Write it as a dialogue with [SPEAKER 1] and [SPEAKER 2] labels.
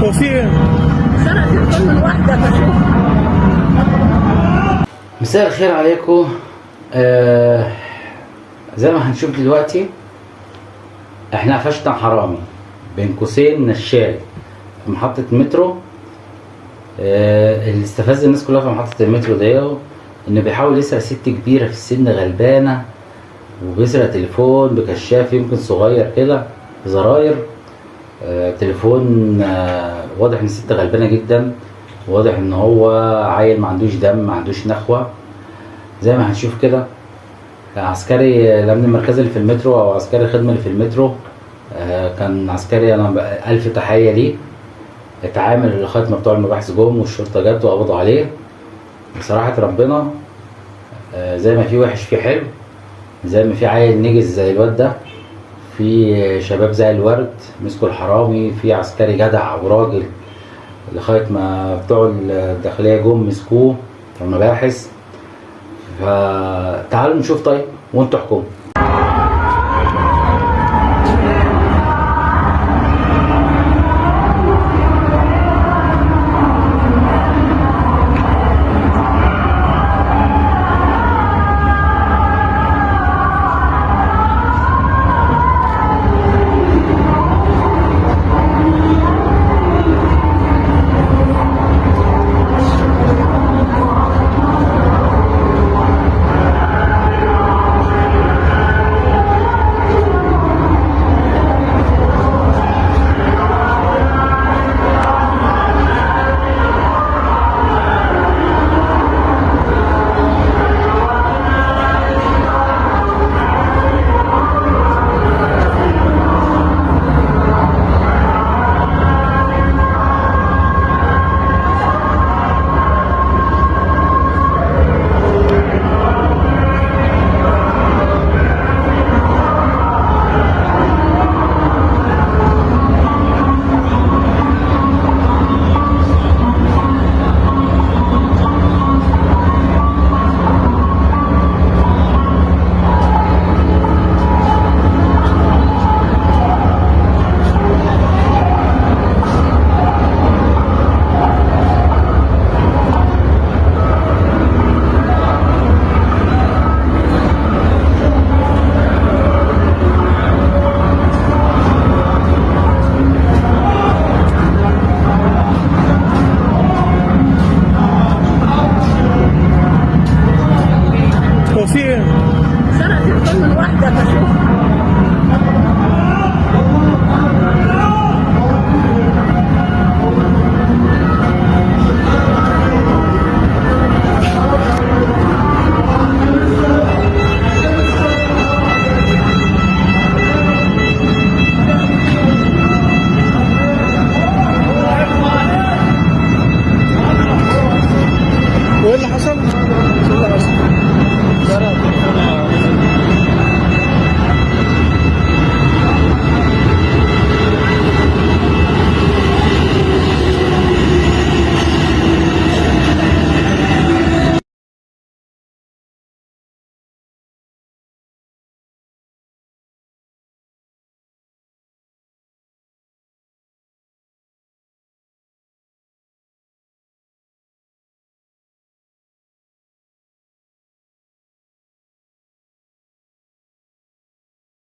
[SPEAKER 1] هو في ايه؟
[SPEAKER 2] سرق تليفون من واحدة بشوف.
[SPEAKER 3] مساء الخير عليكم. زي ما هنشوف دلوقتي احنا قفشنا حرامي بين قوسين نشال في محطة مترو. اللي استفز الناس كلها في محطة المترو دي انه بيحاول يسرق ست كبيرة في السن غلبانة، وبيسرق تليفون بكشاف يمكن صغير كده زراير. تليفون واضح ان الست غلبانة جدا، واضح ان هو عيل ما عندوش دم ما عندوش نخوة. زي ما هنشوف كده عسكري الامن المركزي اللي في المترو او عسكري الخدمة اللي في المترو، كان عسكري انا الف تحية ليه. اتعامل لغاية ما بتوع المباحث جم والشرطة جت وقبضوا عليه. بصراحة ربنا زي ما في وحش في حلو، زي ما في عيل نجز زي الواد ده، في شباب زي الورد مسكوا الحرامي، في عسكري جدع وراجل لغاية ما بتوع الداخلية جم مسكوه في المباحث. فتعالوا نشوف طيب وانتوا احكموا.